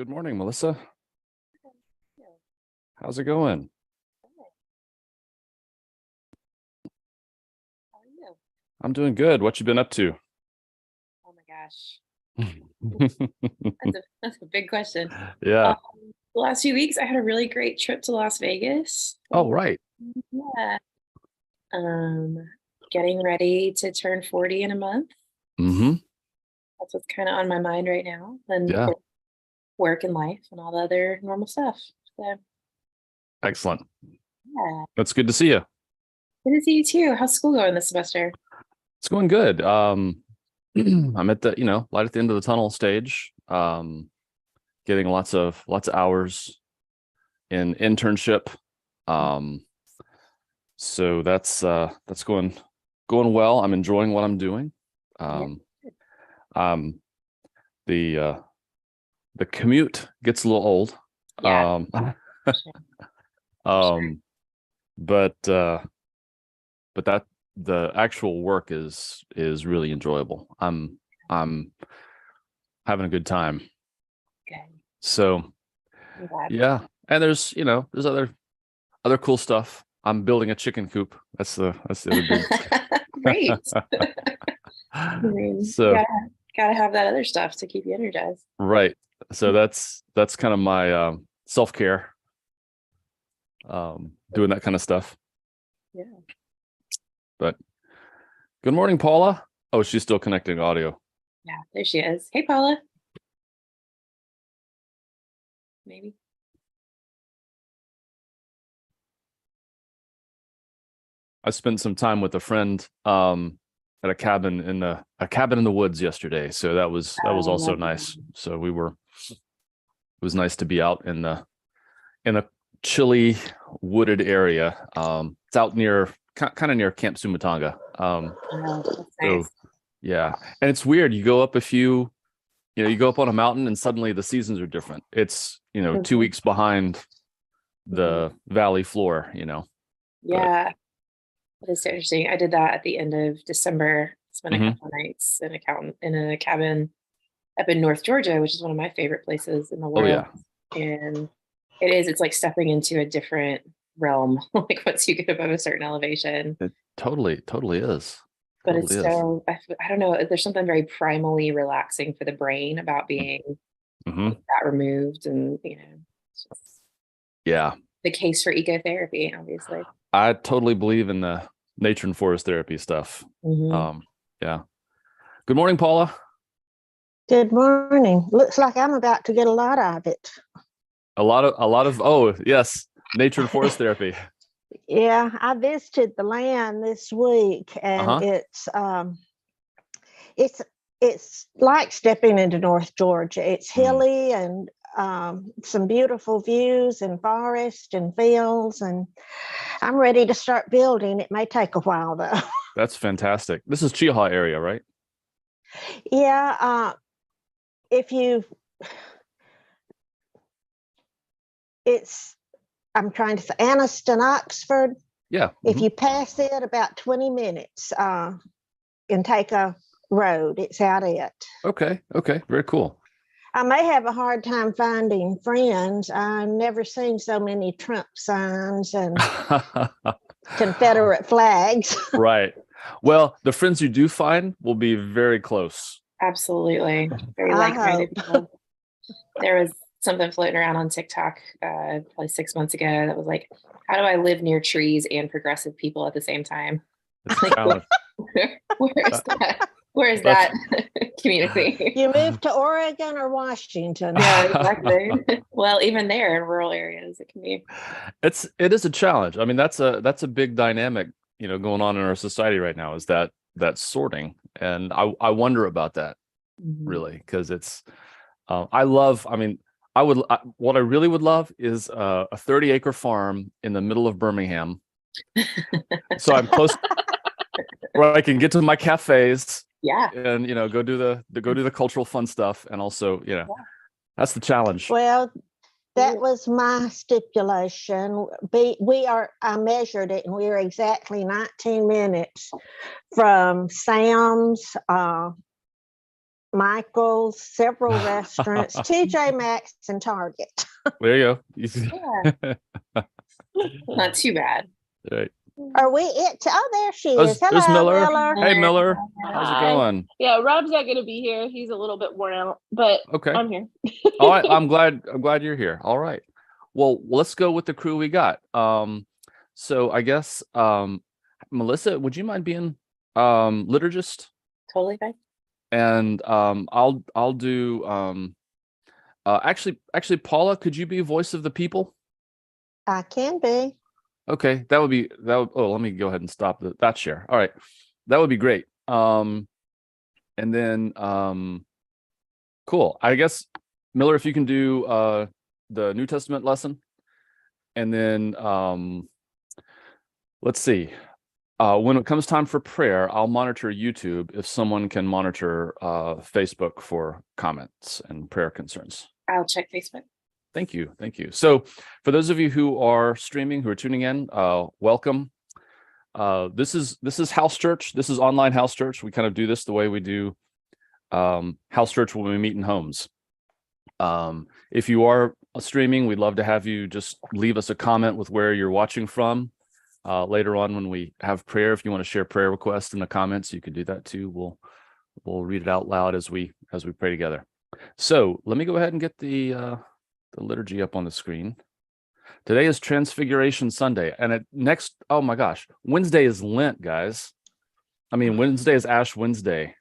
Good morning, Melissa. Yeah. How's it going? Good. How are you? I'm doing good. What you been up to? Oh my gosh. That's a big question. Yeah. Um, the last few weeks, I had a really great trip to Las Vegas. Oh, right. Yeah. Um, Getting ready to turn 40 in a month. Mm-hmm. That's what's kind of on my mind right now. And of Yeah. course, work and life and all the other normal stuff. So Excellent. yeah. That's good to see you. Good to see you too. How's school going this semester? It's going good. I'm at the, light at the end of the tunnel stage. Getting lots of hours in internship. Um, so that's going well. I'm enjoying what I'm doing. Yeah. Um, um, the commute gets a little old. Yeah. Um, For sure. For sure. um, but that the actual work is really enjoyable. I'm having a good time. Good. So I'm glad. yeah, and there's other cool stuff. I'm building a chicken coop. That's the other big. Great. I mean, you So gotta have that other stuff to keep you energized. right. So that's kind of my self-care, doing that kind of stuff. Yeah. But good morning, Paula. Oh, she's still connecting audio. Yeah, there she is. Hey, Paula. Maybe. I spent some time with a friend at a cabin in the woods yesterday. So that was also Lovely. nice. So it was nice to be out in a chilly wooded area. It's out near kind of near Camp Sumatanga. Oh, that's So nice. yeah. And it's weird. You go up on a mountain and suddenly the seasons are different. It's, 2 weeks behind Mhm. the valley floor. But Yeah, that is so interesting. I did that at the end of December. Spent a mhm. couple of nights in a cabin up in North Georgia, which is one of my favorite places in the Oh world. yeah. And it's like stepping into a different realm, like once you get above a certain elevation. It totally is. But Totally it's is. so, I don't know, there's something very primally relaxing for the brain about being Hmm. like that removed. And, it's just Yeah. the case for ecotherapy, obviously. I totally believe in the nature and forest therapy stuff. Hmm. Yeah. Good morning, Paula. Good morning. Looks like I'm about to get a lot of it. A lot of oh yes, nature and forest therapy. Yeah, I visited the land this week, and Uh-huh. it's it's like stepping into North Georgia. It's Mm, hilly and some beautiful views and forest and fields, and I'm ready to start building. It may take a while though. that's fantastic. This is Chiha area, right? Yeah, if you, it's I'm trying to say Anniston, Oxford. Yeah. If you pass it about 20 minutes and take a road, it's out it. Okay. Okay. Very cool. I may have a hard time finding friends. I've never seen so many Trump signs and Confederate flags. Right. Well, the friends you do find will be very close. Absolutely. Very I like-minded hope. people. There was something floating around on TikTok probably 6 months ago that was like, how do I live near trees and progressive people at the same time? It's a Like, challenge. where is That- that? Where is That's that community? You moved to Oregon or Washington? Yeah, exactly. Well, even there in rural areas, it can be. it is a challenge. I mean, that's a big dynamic, going on in our society right now is that sorting. And I wonder about that Mhm. really, because it's I mean, what I really would love is a 30-acre farm in the middle of Birmingham. So I'm close where I can get to my cafes Yeah. and go do the cultural fun stuff. And also, that's the challenge. Well, Yeah. that was my stipulation. I measured it, and we were exactly 19 minutes from Sam's, Michael's, several restaurants, TJ Maxx, and Target. There you Yeah, not too bad. go. Right. Are we it? Oh, there she There's, is. Hello, there's Miller. Miller. Hey, Miller. How's it Hi. going? Yeah, Rob's not gonna be here. He's a little bit worn out, but Okay. I'm here. All right. I'm glad you're here. All right. Well, let's go with the crew we got. So I guess Melissa, would you mind being liturgist? Totally fine. And I'll do actually Paula, could you be voice of the people? I can be. Okay, that would oh, let me go ahead and stop that share. All right. That would be great. And then cool. I guess Miller, if you can do the New Testament lesson, and then let's see. When it comes time for prayer, I'll monitor YouTube if someone can monitor Facebook for comments and prayer concerns. I'll check Facebook. Thank you. Thank you. So for those of you who are streaming, who are tuning in, welcome. This is house church. This is online house church. We kind of do this the way we do house church when we meet in homes. If you are streaming, we'd love to have you just leave us a comment with where you're watching from. Later on when we have prayer, if you want to share prayer requests in the comments, you can do that too. We'll read it out loud as we pray together. So let me go ahead and get the liturgy up on the screen. Today is Transfiguration Sunday, and oh my gosh, Wednesday is Lent, guys. I mean, Wednesday is Ash Wednesday.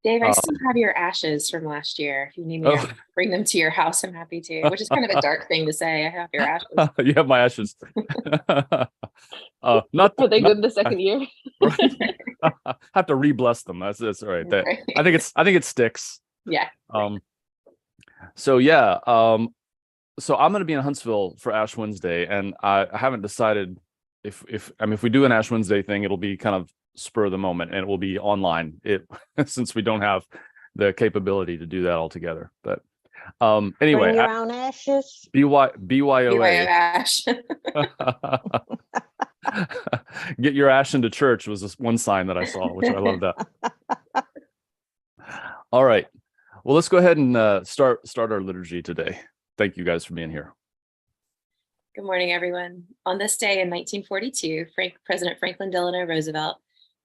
Dave, I still have your ashes from last year. If you need me to bring them to your house, I'm happy to, which is kind of a dark thing to say. I have your ashes. You have my ashes. Are they good the second year? Have to re-bless them. That's all right. Right. I think it sticks. Yeah. So yeah. So I'm going to be in Huntsville for Ash Wednesday, and I haven't decided if we do an Ash Wednesday thing, it'll be kind of spur of the moment, and it will be online. Since we don't have the capability to do that altogether. But anyway, Bring your own ashes. BYOA. Ash. Get your ash into church was this one sign that I saw, which I love that. All right. Well, let's go ahead and start our liturgy today. Thank you guys for being here. Good morning, everyone. On this day in 1942, President Franklin Delano Roosevelt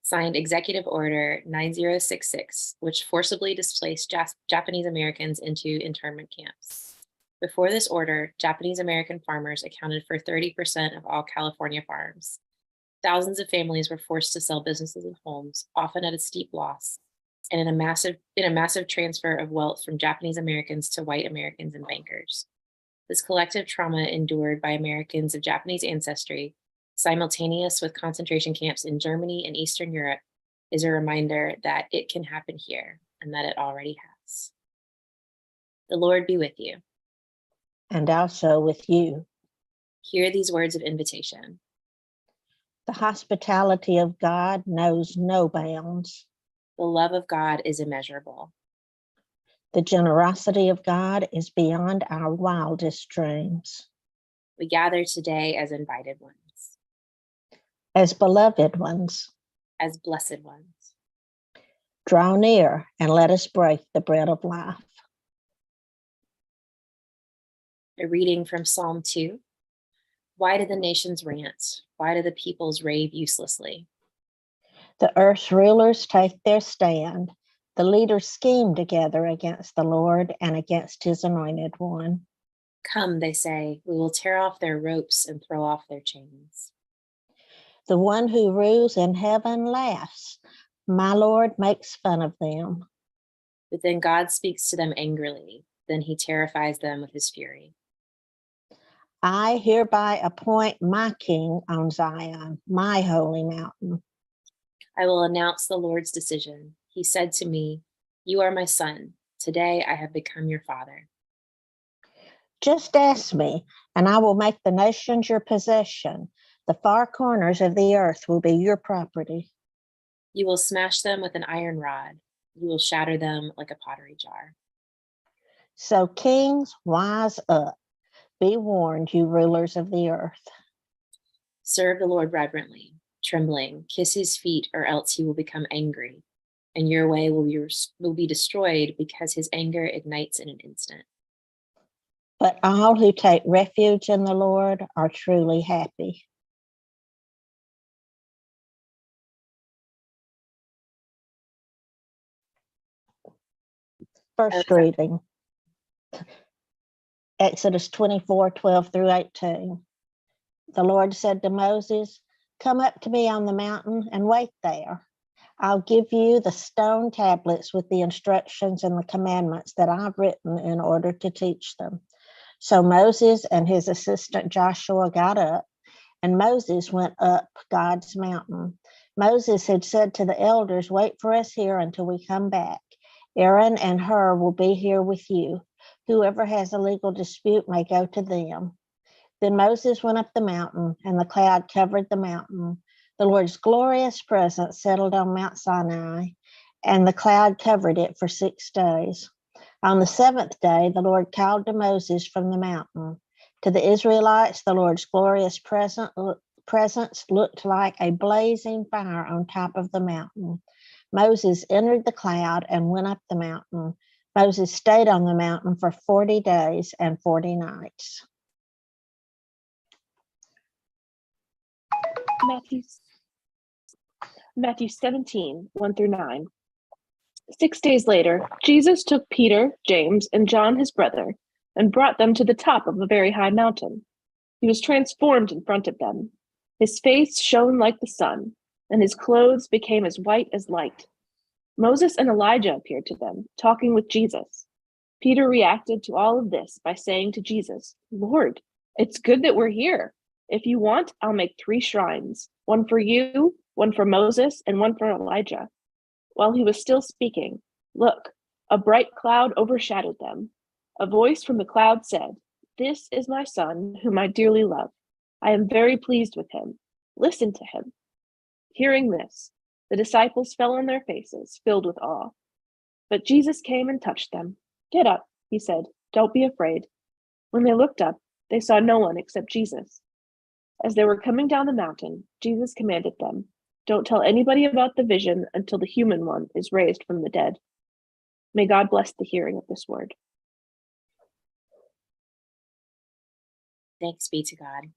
signed Executive Order 9066, which forcibly displaced Japanese Americans into internment camps. Before this order, Japanese American farmers accounted for 30% of all California farms. Thousands of families were forced to sell businesses and homes, often at a steep loss, and in a massive transfer of wealth from Japanese Americans to white Americans and bankers. This collective trauma endured by Americans of Japanese ancestry, simultaneous with concentration camps in Germany and Eastern Europe, is a reminder that it can happen here and that it already has. The Lord be with you. And also with you. Hear these words of invitation. The hospitality of God knows no bounds. The love of God is immeasurable. The generosity of God is beyond our wildest dreams. We gather today as invited ones, As beloved ones, as blessed ones. draw near and let us break the bread of life. A reading from Psalm 2. Why do the nations rant? Why do the peoples rave uselessly? The earth's rulers take their stand. The leaders scheme together against the Lord and against his anointed one. Come, they say, we will tear off their ropes and throw off their chains. The one who rules in heaven laughs. My Lord makes fun of them. But then God speaks to them angrily. Then he terrifies them with his fury. I hereby appoint my king on Zion, my holy mountain. I will announce the Lord's decision. He said to me, you are my son. Today I have become your father. Just ask me, and I will make the nations your possession. The far corners of the earth will be your property. You will smash them with an iron rod. You will shatter them like a pottery jar. So kings, wise up. Be warned, you rulers of the earth. Serve the Lord reverently, trembling. Kiss his feet, or else he will become angry. and your way will be destroyed because his anger ignites in an instant. But all who take refuge in the Lord are truly happy. First reading, Exodus 24:12 through 18. The Lord said to Moses, "Come up to me on the mountain and wait there. I'll give you the stone tablets with the instructions and the commandments that I've written in order to teach them." So Moses and his assistant Joshua got up, and Moses went up God's mountain. Moses had said to the elders, "Wait for us here until we come back. Aaron and Hur will be here with you. Whoever has a legal dispute may go to them." Then Moses went up the mountain, and the cloud covered the mountain. The Lord's glorious presence settled on Mount Sinai, and the cloud covered it for 6 days. On the 7th day, the Lord called to Moses from the mountain. To the Israelites, the Lord's glorious presence looked like a blazing fire on top of the mountain. Moses entered the cloud and went up the mountain. Moses stayed on the mountain for 40 days and 40 nights. Matthew 17, 1 through 9. 6 days later, Jesus took Peter, James, and John, his brother, and brought them to the top of a very high mountain. He was transformed in front of them. His face shone like the sun, and his clothes became as white as light. Moses and Elijah appeared to them, talking with Jesus. Peter reacted to all of this by saying to Jesus, "Lord, it's good that we're here. If you want, I'll make 3 shrines, one for you, one for Moses, and one for Elijah." While he was still speaking, look, a bright cloud overshadowed them. A voice from the cloud said, "This is my son, whom I dearly love. I am very pleased with him. Listen to him." Hearing this, the disciples fell on their faces, filled with awe. But Jesus came and touched them. "Get up," he said. "Don't be afraid." When they looked up, they saw no one except Jesus. As they were coming down the mountain, Jesus commanded them, "Don't tell anybody about the vision until the human one is raised from the dead." May God bless the hearing of this word. Thanks be to God.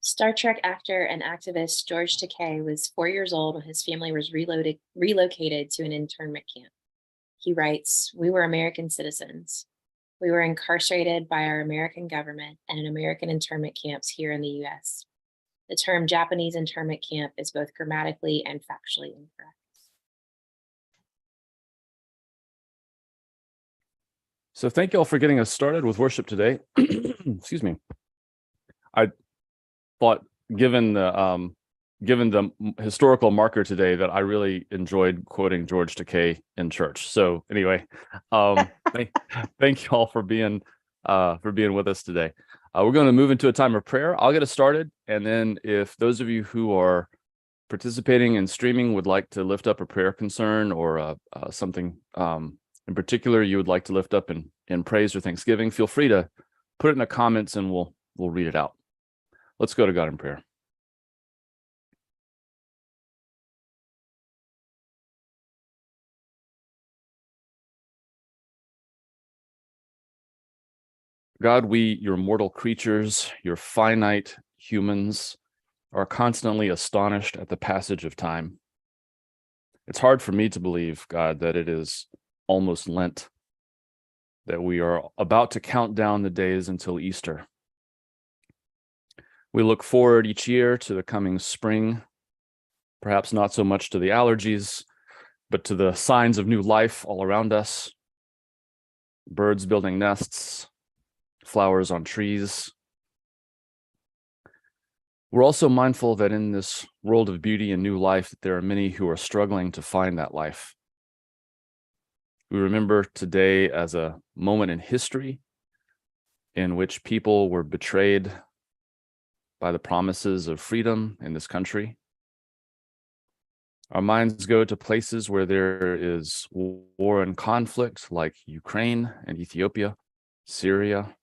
Star Trek actor and activist George Takei was 4 years old when his family was relocated to an internment camp. He writes, "We were American citizens. We were incarcerated by our American government and in American internment camps here in the US. The term Japanese internment camp is both grammatically and factually incorrect." So thank you all for getting us started with worship today. Excuse me. I thought, given the historical marker today, that I really enjoyed quoting George Takei in church. So anyway, thank you all for being with us today. We're going to move into a time of prayer. I'll get us started, and then if those of you who are participating in streaming would like to lift up a prayer concern or something in particular you would like to lift up in praise or thanksgiving, feel free to put it in the comments and we'll read it out. Let's go to God in prayer. God, we, your mortal creatures, your finite humans, are constantly astonished at the passage of time. It's hard for me to believe, God, that it is almost Lent, that we are about to count down the days until Easter. We look forward each year to the coming spring, perhaps not so much to the allergies, but to the signs of new life all around us. Birds building nests, flowers on trees. We're also mindful that in this world of beauty and new life, that there are many who are struggling to find that life. We remember today as a moment in history in which people were betrayed by the promises of freedom in this country. Our minds go to places where there is war and conflict, like Ukraine and Ethiopia, Syria.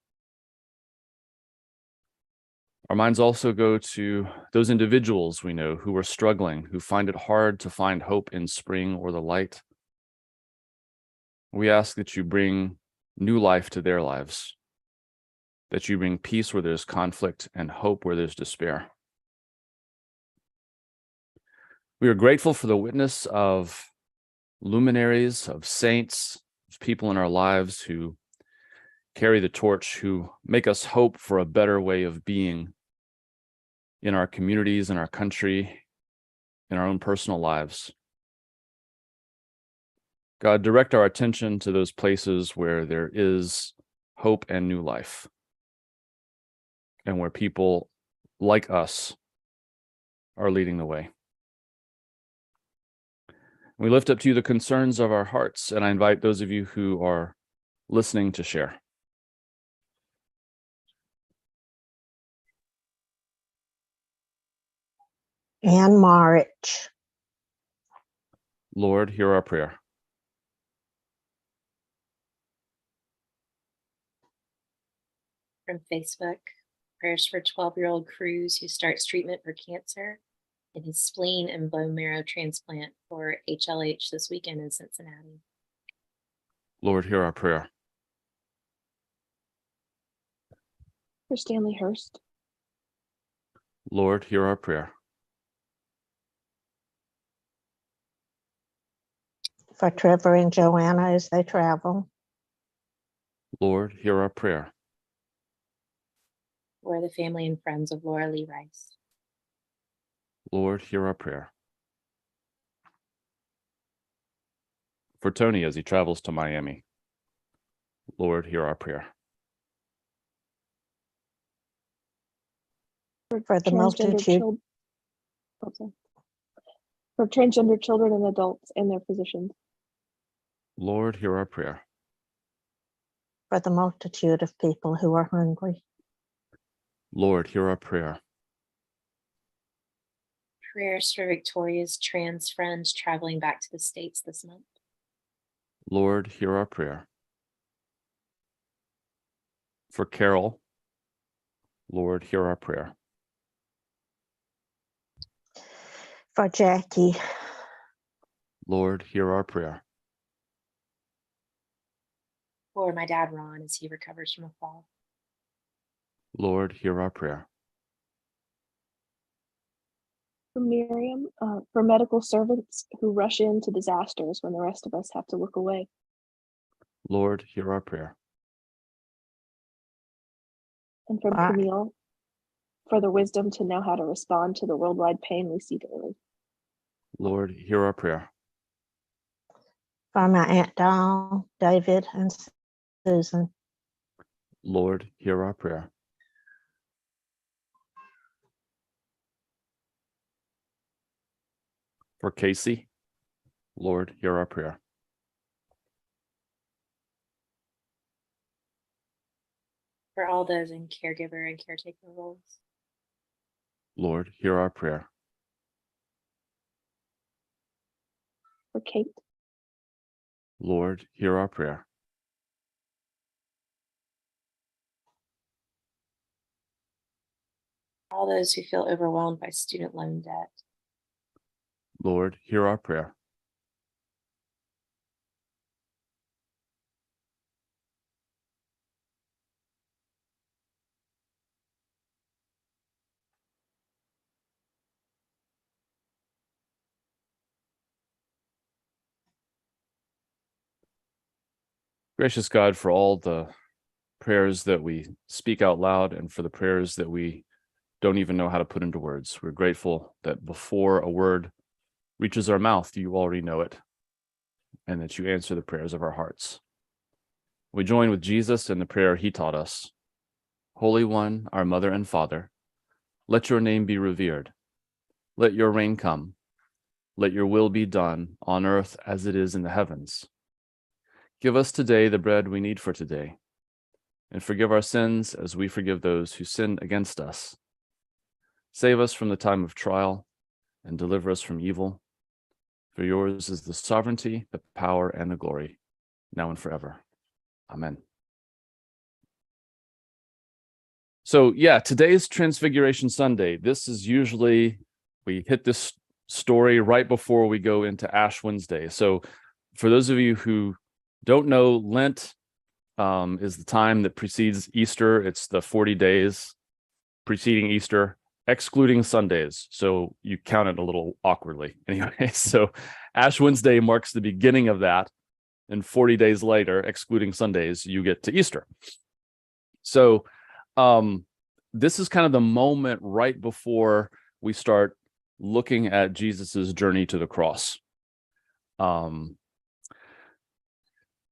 Our minds also go to those individuals we know who are struggling, who find it hard to find hope in spring or the light. We ask that you bring new life to their lives, that you bring peace where there's conflict and hope where there's despair. We are grateful for the witness of luminaries, of saints, of people in our lives who carry the torch, who make us hope for a better way of being in our communities, in our country, in our own personal lives. God, direct our attention to those places where there is hope and new life, and where people like us are leading the way. We lift up to you the concerns of our hearts, and I invite those of you who are listening to share. Anne Marich. Lord, hear our prayer. From Facebook, prayers for 12-year-old Cruz who starts treatment for cancer and his spleen and bone marrow transplant for HLH this weekend in Cincinnati. Lord, hear our prayer. For Stanley Hurst. Lord, hear our prayer. For Trevor and Joanna as they travel. Lord, hear our prayer. For the family and friends of Laura Lee Rice. Lord, hear our prayer. For Tony as he travels to Miami. Lord, hear our prayer. For the multitude. For transgender children and adults and their physicians. Lord, hear our prayer. For the multitude of people who are hungry. Lord, hear our prayer. Prayers for Victoria's trans friends traveling back to the States this month. Lord, hear our prayer. For Carol, Lord, hear our prayer. For Jackie. Lord, hear our prayer. For my dad, Ron, as he recovers from a fall. Lord, hear our prayer. For Miriam, for medical servants who rush into disasters when the rest of us have to look away. Lord, hear our prayer. And from Camille, for the wisdom to know how to respond to the worldwide pain we see daily. Lord, hear our prayer. For my Aunt Dawn, David, and Susan. Lord, hear our prayer. For Casey, Lord, hear our prayer. For all those in caregiver and caretaker roles. Lord, hear our prayer. For Kate. Lord, hear our prayer. All those who feel overwhelmed by student loan debt. Lord, hear our prayer. Gracious God, for all the prayers that we speak out loud and for the prayers that we don't even know how to put into words, we're grateful that before a word reaches our mouth, you already know it, and that you answer the prayers of our hearts. We join with Jesus in the prayer he taught us. Holy One, our Mother and Father, let your name be revered. Let your reign come. Let your will be done on earth as it is in the heavens. Give us today the bread we need for today, and forgive our sins as we forgive those who sin against us. Save us from the time of trial and deliver us from evil. For yours is the sovereignty, the power, and the glory, now and forever. Amen. So yeah, today's Transfiguration Sunday. This is usually, we hit this story right before we go into Ash Wednesday. So for those of you who don't know, Lent is the time that precedes Easter. It's the 40 days preceding Easter, excluding Sundays. So you count it a little awkwardly. Anyway, so Ash Wednesday marks the beginning of that. And 40 days later, excluding Sundays, you get to Easter. So this is kind of the moment right before we start looking at Jesus's journey to the cross.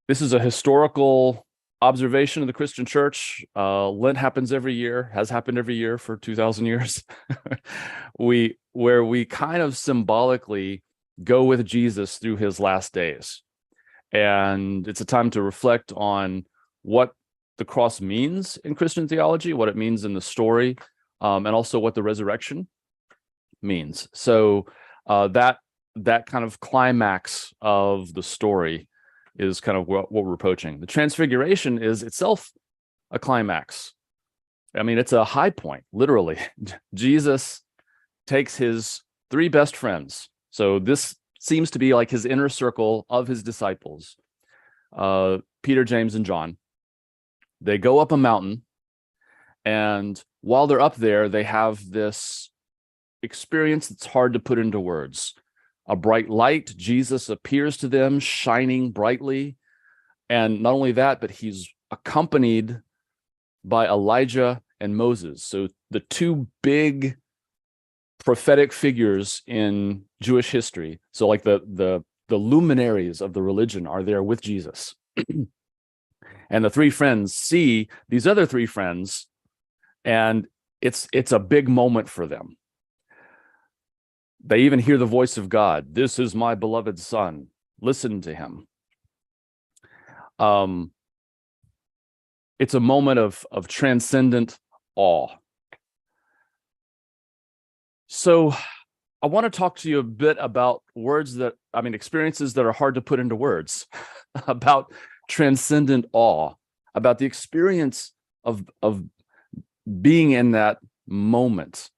This is a historical observation of the Christian church. Lent happens every year, has happened every year for 2,000 years. Where we kind of symbolically go with Jesus through his last days. And it's a time to reflect on what the cross means in Christian theology, what it means in the story, and also what the resurrection means. So that kind of climax of the story is kind of what we're approaching. The Transfiguration is itself a climax. I mean, it's a high point, literally. Jesus takes his three best friends. So this seems to be like his inner circle of his disciples, Peter, James, and John. They go up a mountain, and while they're up there, they have this experience that's hard to put into words. A bright light, Jesus appears to them, shining brightly. And not only that, but he's accompanied by Elijah and Moses. So the two big prophetic figures in Jewish history. So like the luminaries of the religion are there with Jesus. And the three friends see these other three friends, and it's a big moment for them. They even hear the voice of God. This is my beloved son. Listen to him. It's a moment of transcendent awe. So I want to talk to you a bit about experiences that are hard to put into words, about transcendent awe, about the experience of being in that moment.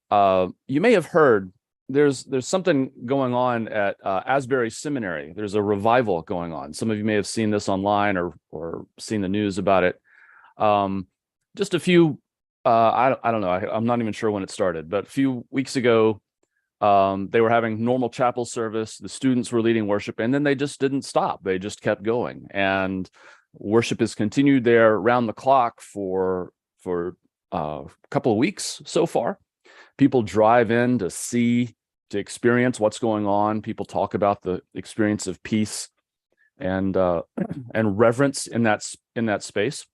You may have heard there's something going on at Asbury Seminary. There's a revival going on. Some of you may have seen this online or seen the news about it. Just a few, I don't know. I'm not even sure when it started, but a few weeks ago, they were having normal chapel service. The students were leading worship, and then they just didn't stop. They just kept going, and worship has continued there around the clock for a couple of weeks so far. People drive in to experience what's going on. People talk about the experience of peace and reverence in that space.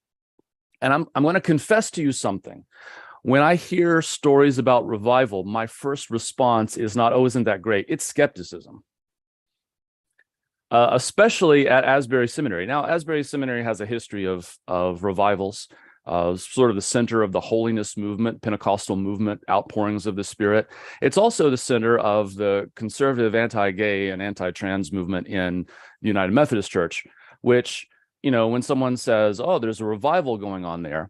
And I'm going to confess to you something. When I hear stories about revival, my first response is not, "Oh, isn't that great?" It's skepticism. Especially at Asbury Seminary. Now, Asbury Seminary has a history of revivals. Sort of the center of the holiness movement, Pentecostal movement, outpourings of the Spirit. It's also the center of the conservative anti-gay and anti-trans movement in the United Methodist Church, which, when someone says, "Oh, there's a revival going on there,"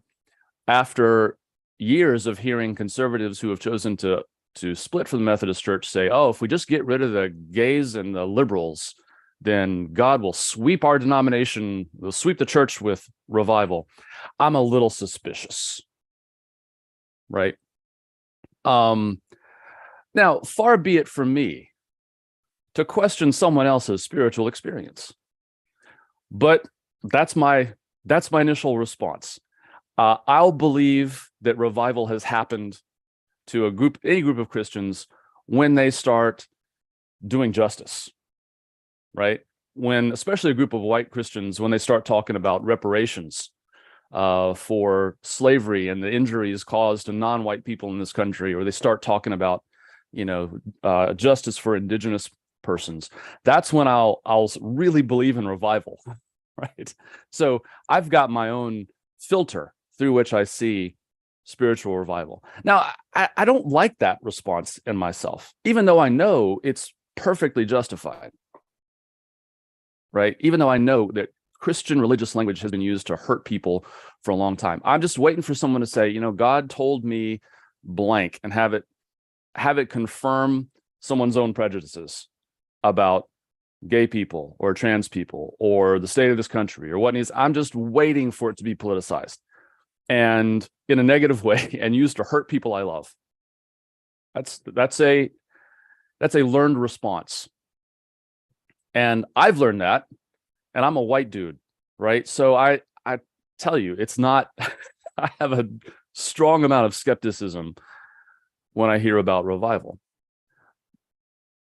after years of hearing conservatives who have chosen to split from the Methodist Church say, "Oh, if we just get rid of the gays and the liberals, then God will sweep our denomination, will sweep the church with revival." I'm a little suspicious, right? Now, far be it from me to question someone else's spiritual experience, but that's my initial response. I'll believe that revival has happened to any group of Christians when they start doing justice. Right? When, especially a group of white Christians, when they start talking about reparations for slavery and the injuries caused to non-white people in this country, or they start talking about, justice for indigenous persons, that's when I'll really believe in revival, right? So I've got my own filter through which I see spiritual revival. Now, I don't like that response in myself, even though I know it's perfectly justified. Right? Even though I know that Christian religious language has been used to hurt people for a long time. I'm just waiting for someone to say, you know, God told me blank, and have it confirm someone's own prejudices about gay people or trans people or the state of this country or what needs. I'm just waiting for it to be politicized and in a negative way and used to hurt people I love. That's a learned response. And I've learned that, and I'm a white dude, right? So I tell you, it's not, I have a strong amount of skepticism when I hear about revival.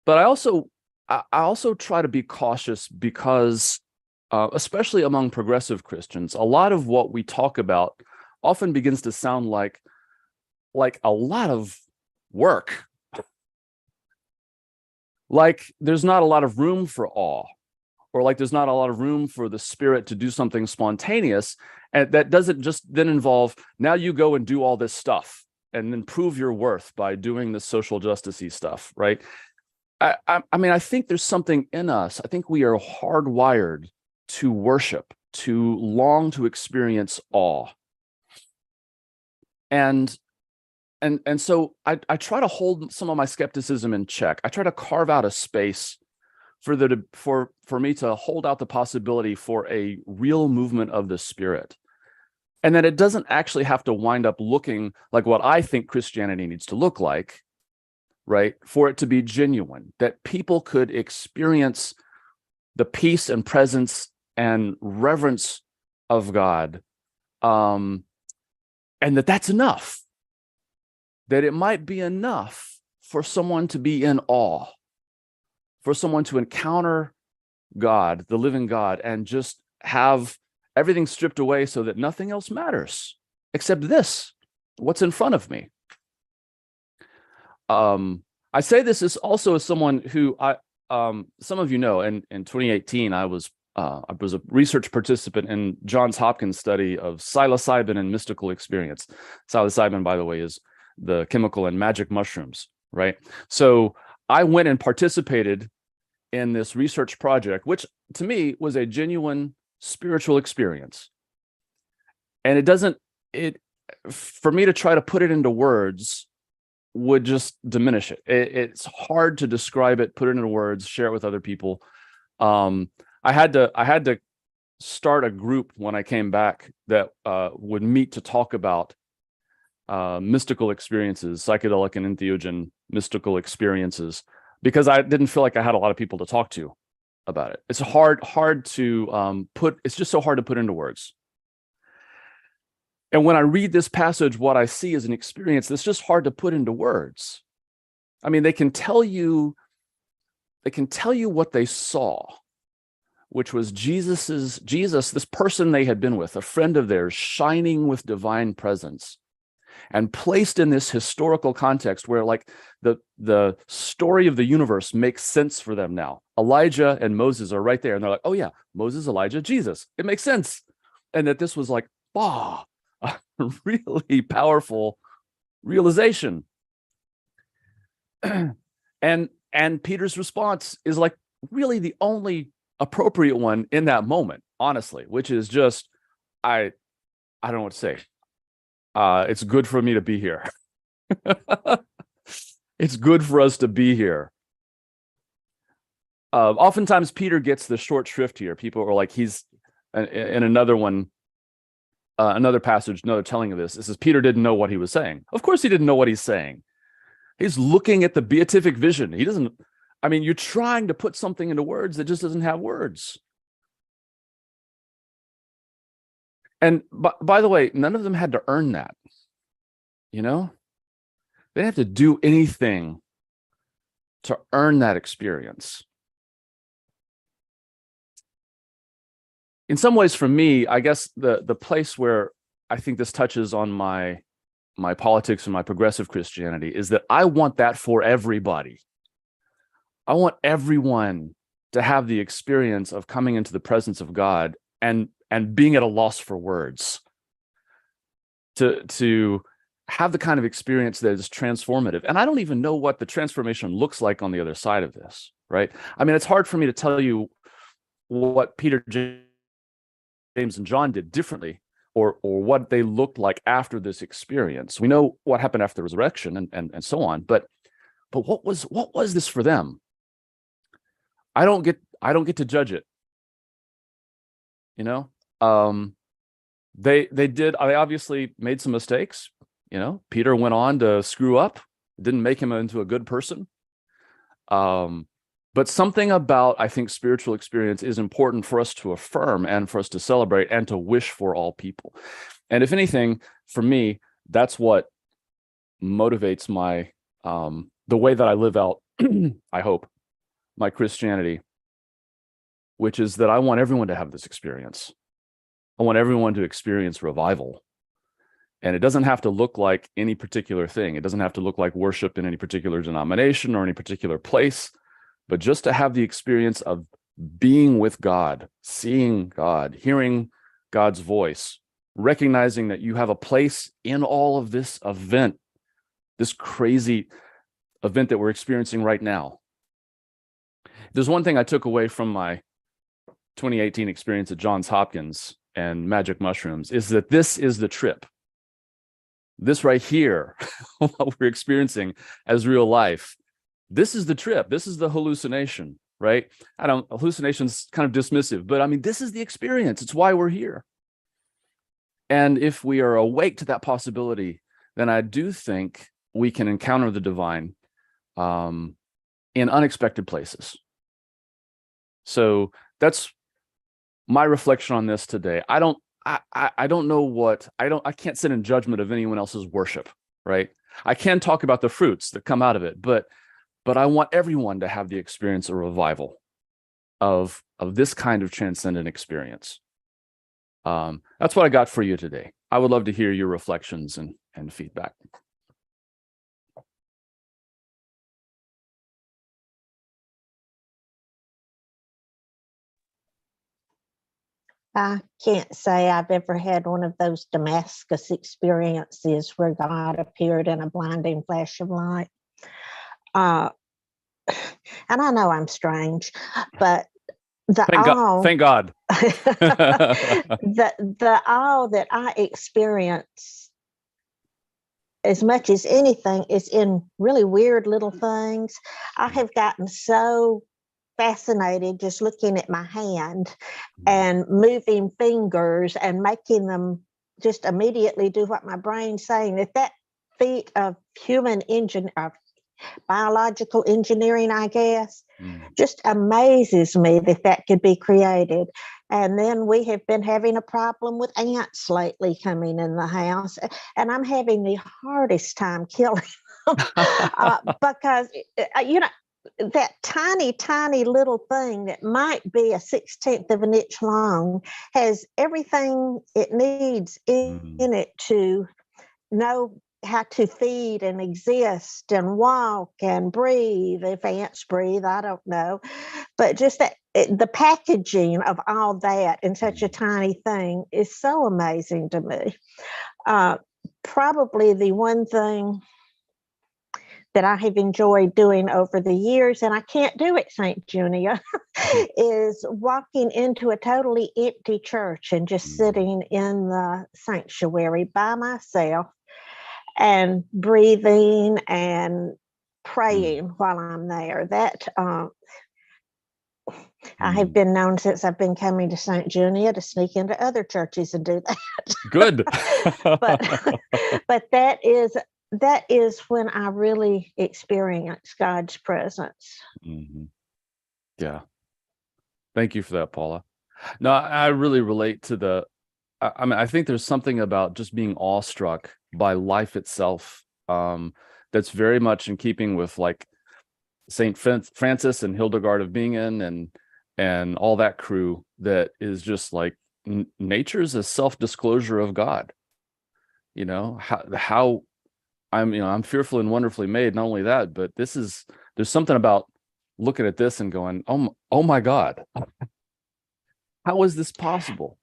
But I also try to be cautious because, especially among progressive Christians, a lot of what we talk about often begins to sound like a lot of work. Like there's not a lot of room for awe, or like there's not a lot of room for the Spirit to do something spontaneous. And that doesn't just then involve, now you go and do all this stuff and then prove your worth by doing the social justice-y stuff, right? I mean, I think there's something in us. I think we are hardwired to worship, to long to experience awe. And so I try to hold some of my skepticism in check. I try to carve out a space for me to hold out the possibility for a real movement of the Spirit. And that it doesn't actually have to wind up looking like what I think Christianity needs to look like, right? For it to be genuine, that people could experience the peace and presence and reverence of God, and that's enough. That it might be enough for someone to be in awe, for someone to encounter God, the living God, and just have everything stripped away so that nothing else matters except this, what's in front of me. I say this is also as someone who some of you know, in 2018, I was a research participant in Johns Hopkins study of psilocybin and mystical experience. Psilocybin, by the way, is the chemical in magic mushrooms, right? So I went and participated in this research project, which to me was a genuine spiritual experience. And for me to try to put it into words would just diminish it. It's hard to describe it, put it into words, share it with other people. I had to start a group when I came back that would meet to talk about mystical experiences, psychedelic and entheogen mystical experiences, because I didn't feel like I had a lot of people to talk to about it. It's hard to it's just so hard to put into words. And when I read this passage, what I see is an experience that's just hard to put into words. I mean, they can tell you what they saw, which was Jesus, this person they had been with, a friend of theirs, shining with divine presence, and placed in this historical context where like the story of the universe makes sense for them now. Elijah and Moses are right there, and they're like, oh yeah, Moses, Elijah, Jesus. It makes sense. And that this was like, a really powerful realization. And Peter's response is like really the only appropriate one in that moment, honestly, which is just, I don't know what to say. It's good for me to be here. It's good for us to be here. Oftentimes Peter gets the short shrift here. People are like, he's in another one, another passage, another telling of this. It says Peter didn't know what he was saying. Of course he didn't know what he's saying. He's looking at the beatific vision. He doesn't, I mean, you're trying to put something into words that just doesn't have words. And by the way, none of them had to earn that. You know, they didn't have to do anything to earn that experience. In some ways, for me, I guess the place where I think this touches on my politics and my progressive Christianity is that I want that for everybody. I want everyone to have the experience of coming into the presence of God and being at a loss for words, to have the kind of experience that is transformative. And I don't even know what the transformation looks like on the other side of this, right? I mean, it's hard for me to tell you what Peter James and John did differently, or what they looked like after this experience. We know what happened after the resurrection and so on, but what was this for them? I don't get to judge it. You know, they obviously made some mistakes. You know, Peter went on to screw up, didn't make him into a good person. But something about, I think, spiritual experience is important for us to affirm and for us to celebrate and to wish for all people. And if anything, for me, that's what motivates my the way that I live out, I hope, my Christianity, which is that I want everyone to have this experience. I want everyone to experience revival. And it doesn't have to look like any particular thing. It doesn't have to look like worship in any particular denomination or any particular place, but just to have the experience of being with God, seeing God, hearing God's voice, recognizing that you have a place in all of this event, this crazy event that we're experiencing right now. There's one thing I took away from my 2018 experience at Johns Hopkins and magic mushrooms, is that this is the trip. This right here, what we're experiencing as real life, this is the trip. This is the hallucination, right? Hallucination's kind of dismissive, but I mean, this is the experience. It's why we're here. And if we are awake to that possibility, then I do think we can encounter the divine in unexpected places. So that's my reflection on this today. I don't know what, I can't sit in judgment of anyone else's worship, right? I can talk about the fruits that come out of it, but I want everyone to have the experience of revival of this kind of transcendent experience. That's what I got for you today. I would love to hear your reflections and feedback. I can't say I've ever had one of those Damascus experiences where God appeared in a blinding flash of light. And I know I'm strange, but the awe, thank God. the awe that I experience as much as anything is in really weird little things. I have gotten so fascinated just looking at my hand and moving fingers and making them just immediately do what my brain's saying. That feat of biological engineering, I guess, just amazes me that could be created. And then we have been having a problem with ants lately coming in the house, and I'm having the hardest time killing them because, you know, that tiny little thing that might be a 1/16 of an inch long has everything it needs in it to know how to feed and exist and walk and breathe. If ants breathe, I don't know. But just the packaging of all that in such a tiny thing is so amazing to me. Probably the one thing that I have enjoyed doing over the years, and I can't do it, St. Junia, is walking into a totally empty church and just sitting in the sanctuary by myself and breathing and praying while I'm there. That I have been known since I've been coming to St. Junia to sneak into other churches and do that. Good. but that is when I really experience God's presence. Yeah. Thank you for that, Paula. No, I really relate to I mean, I think there's something about just being awestruck by life itself that's very much in keeping with like St. Francis and Hildegard of Bingen and all that crew, that is just like nature's a self-disclosure of God. You know, how I'm fearfully and wonderfully made. Not only that, but there's something about looking at this and going, oh my God, how is this possible?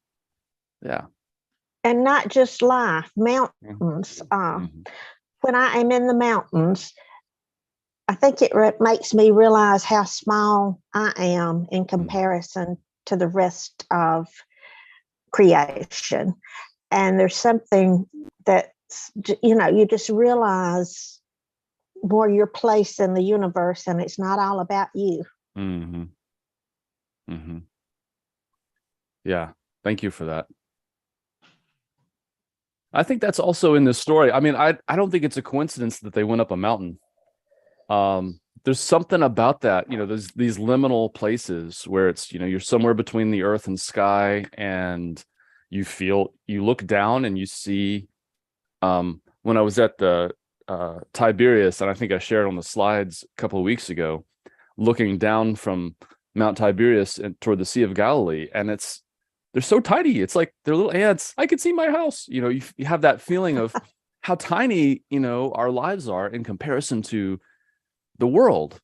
Yeah. And not just life, mountains. When I am in the mountains, I think it makes me realize how small I am in comparison to the rest of creation. And there's something that's, you just realize more your place in the universe, and it's not all about you. Mm-hmm. Mm-hmm. Yeah. Thank you for that. I think that's also in this story. I mean, I don't think it's a coincidence that they went up a mountain. There's something about that, there's these liminal places where it's, you're somewhere between the earth and sky, and you look down and you see, when I was at the Tiberias, and I think I shared on the slides a couple of weeks ago, looking down from Mount Tiberias and toward the Sea of Galilee, and they're so tiny. It's like they're little ants. I could see my house. You have that feeling of how tiny, our lives are in comparison to the world.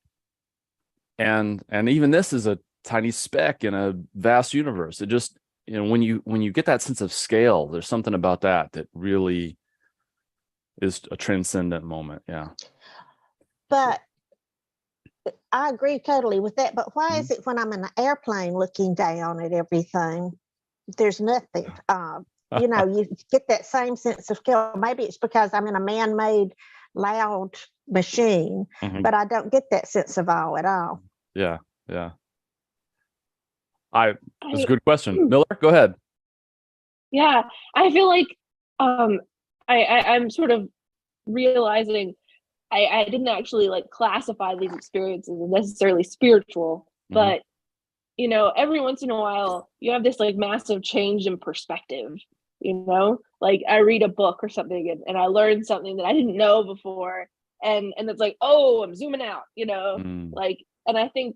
And even this is a tiny speck in a vast universe. It just, when you get that sense of scale, there's something about that really is a transcendent moment. Yeah. But I agree totally with that. But why is it when I'm in an airplane looking down at everything, there's nothing? You get that same sense of scale. Maybe it's because I'm in a man-made loud machine, but I don't get that sense of awe at all. Yeah. That's a good question. Miller, go ahead. Yeah, I feel like I'm sort of realizing I didn't actually like classify these experiences as necessarily spiritual, but every once in a while you have this like massive change in perspective. Like I read a book or something and I learned something that I didn't know before, and it's like, oh, I'm zooming out, like, and I think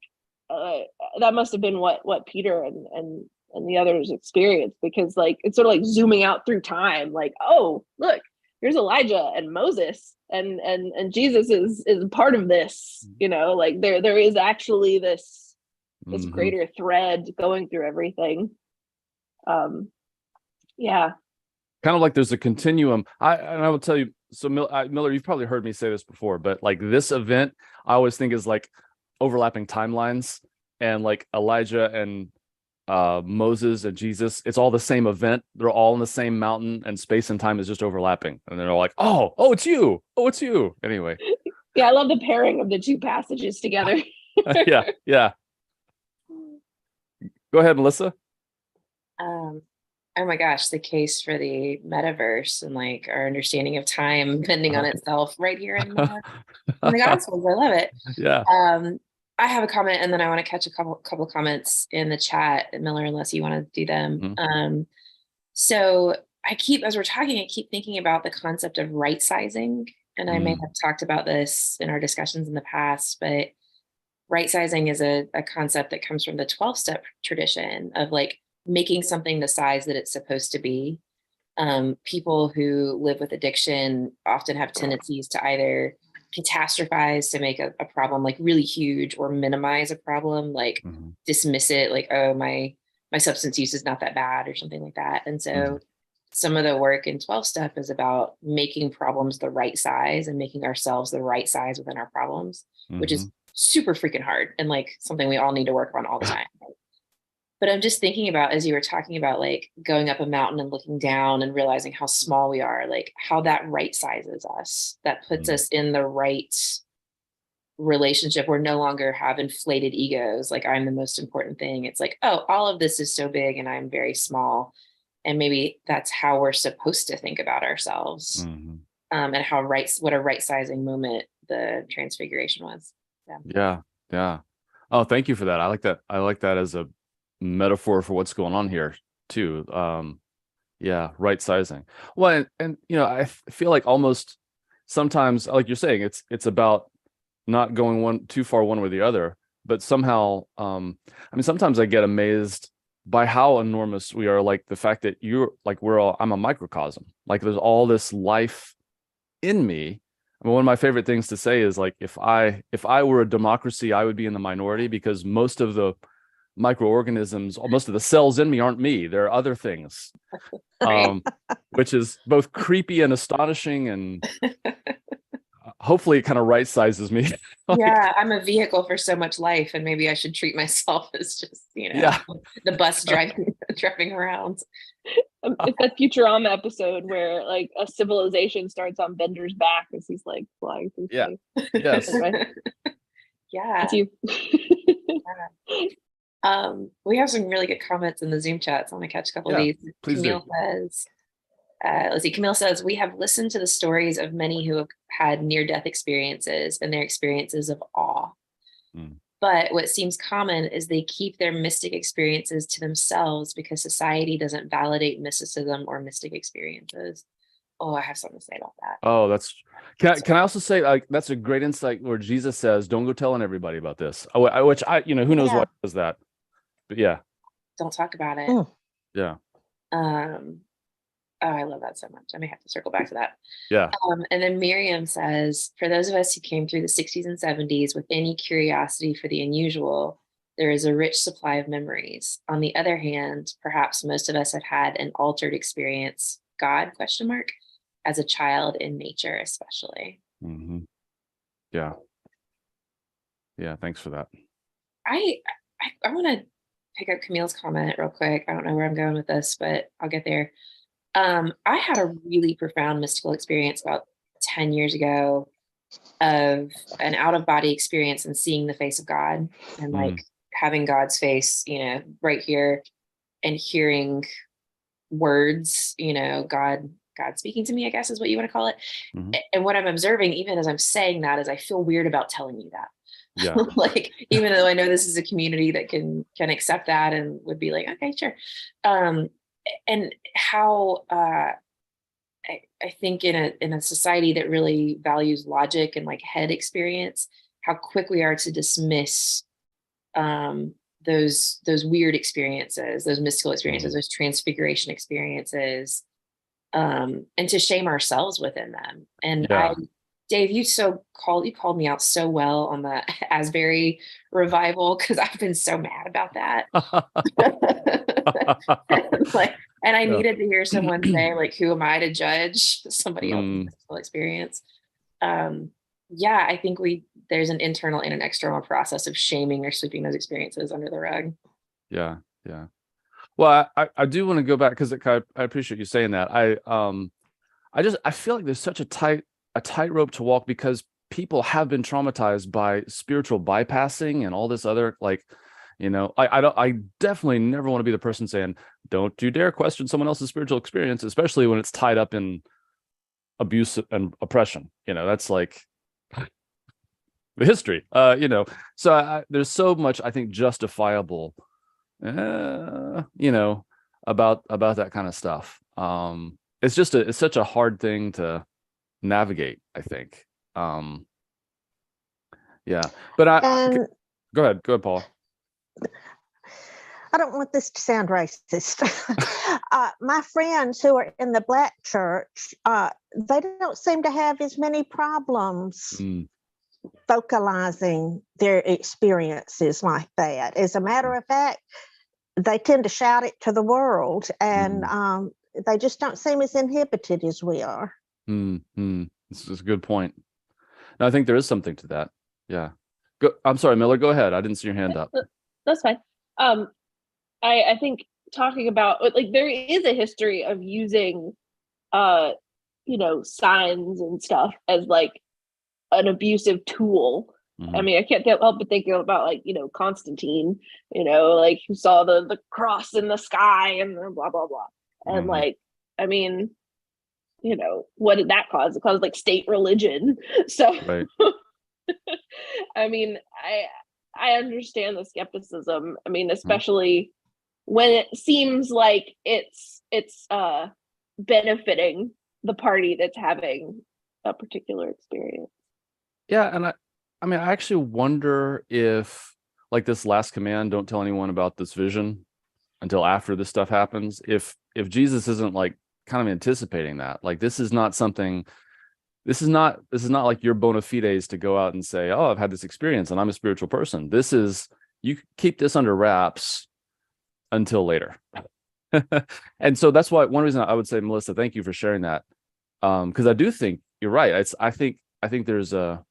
that must have been what Peter and the others experienced, because like it's sort of like zooming out through time, like, oh, look, here's Elijah and Moses and Jesus is part of this, like there is actually this greater thread going through everything. Yeah. Kind of like there's a continuum. I will tell you, so Miller, you've probably heard me say this before, but like this event, I always think is like overlapping timelines, and like Elijah and Moses and Jesus, it's all the same event. They're all in the same mountain, and space and time is just overlapping. And they're all like, oh, it's you. Oh, it's you. Anyway. Yeah, I love the pairing of the two passages together. Yeah. Go ahead, Melissa. Oh my gosh, the case for the metaverse and like our understanding of time bending on itself right here in the Gospels. I love it. Yeah. I have a comment, and then I want to catch a couple of comments in the chat, Miller, unless you want to do them. So as we're talking, I keep thinking about the concept of right sizing, and I may have talked about this in our discussions in the past, but right sizing is a concept that comes from the 12-step tradition of like making something the size that it's supposed to be. People who live with addiction often have tendencies to either catastrophize to make a problem like really huge, or minimize a problem, like dismiss it, like, oh, my substance use is not that bad, or something like that. And so some of the work in 12-step is about making problems the right size and making ourselves the right size within our problems, which is super freaking hard and like something we all need to work on all the time. But I'm just thinking about, as you were talking about, like going up a mountain and looking down and realizing how small we are, like how that right sizes us, that puts us in the right relationship. We're no longer have inflated egos, like I'm the most important thing. It's like, oh, all of this is so big and I'm very small. And maybe that's how we're supposed to think about ourselves, and what a right sizing moment the transfiguration was. Yeah. Oh, thank you for that. I like that. I like that as a metaphor for what's going on here too. Right sizing. Well, and I feel like almost sometimes, like you're saying, it's about not going too far one way or the other, but somehow sometimes I get amazed by how enormous we are, like the fact that I'm a microcosm, like there's all this life in me. I mean, one of my favorite things to say is like, if I were a democracy, I would be in the minority, because most of the microorganisms, most of the cells in me aren't me. There are other things, which is both creepy and astonishing, and hopefully it kind of right sizes me. Yeah, I'm a vehicle for so much life, and maybe I should treat myself as just, the bus driving driving around. It's that Futurama episode where like a civilization starts on Bender's back as he's like flying through Yeah. space. Yes. Anyway, Yeah. it's you. We have some really good comments in the Zoom chat, so I'm gonna catch a couple of Yeah, these. please do. Camille says, let's see, Camille says, we have listened to the stories of many who have had near-death experiences and their experiences of awe. Mm. But what seems common is they keep their mystic experiences to themselves because society doesn't validate mysticism or mystic experiences. Oh, I have something to say about that. Oh, can I also say, like, that's a great insight where Jesus says, don't go telling everybody about this. Which who knows why he does that, but yeah. Don't talk about it. Yeah. Oh, I love that so much. I may have to circle back to that. Yeah. And then Miriam says, for those of us who came through the 60s and 70s with any curiosity for the unusual, there is a rich supply of memories. On the other hand, perhaps most of us have had an altered experience, God, ? As a child in nature, especially. Mm-hmm. Yeah. Yeah. Thanks for that. I want to pick up Camille's comment real quick. I don't know where I'm going with this, but I'll get there. I had a really profound mystical experience about 10 years ago of an out-of-body experience and seeing the face of God and like having God's face, right here, and hearing words, God speaking to me, I guess is what you want to call it. Mm-hmm. And what I'm observing, even as I'm saying that, is I feel weird about telling you that. Yeah. Like, even though I know this is a community that can accept that and would be like, okay, sure. And how I think in a society that really values logic and like head experience, how quick we are to dismiss those weird experiences, those mystical experiences, those transfiguration experiences, and to shame ourselves within them. And Dave, you called me out so well on the Asbury revival, because I've been so mad about that. And I needed to hear someone say, like, who am I to judge somebody else's mystical experience? I think there's an internal and an external process of shaming or sweeping those experiences under the rug. Yeah. Yeah. Well, I do want to go back because I appreciate you saying that. I feel like there's such a tightrope to walk because people have been traumatized by spiritual bypassing and all this other, like, I definitely never want to be the person saying, don't you dare question someone else's spiritual experience, especially when it's tied up in abuse and oppression. That's like the history, so there's so much, I think, justifiable, about that kind of stuff. It's such a hard thing to navigate, I think. But go ahead, Paula. I don't want this to sound racist. My friends who are in the Black church, they don't seem to have as many problems vocalizing their experiences like that. As a matter of fact, they tend to shout it to the world, and they just don't seem as inhibited as we are. This is a good point. No, I think there is something to that. Yeah. I'm sorry, Miller, go ahead. I didn't see your hand up. That's fine. I think talking about, like, there is a history of using signs and stuff as like an abusive tool. I mean, I can't help but think about, like, Constantine, like, who saw the cross in the sky and blah blah blah. And like, I mean, what did that cause? It caused like state religion. So right. I mean, I understand the skepticism. I mean, especially when it seems like it's benefiting the party that's having a particular experience. Yeah, and I actually wonder if, like, this last command, don't tell anyone about this vision until after this stuff happens, if Jesus isn't like kind of anticipating that. Like, this is not like your bona fides to go out and say, oh, I've had this experience and I'm a spiritual person. This is, you keep this under wraps until later. And so that's why one reason I would say, Melissa, thank you for sharing that. Because I do think you're right. I think there's a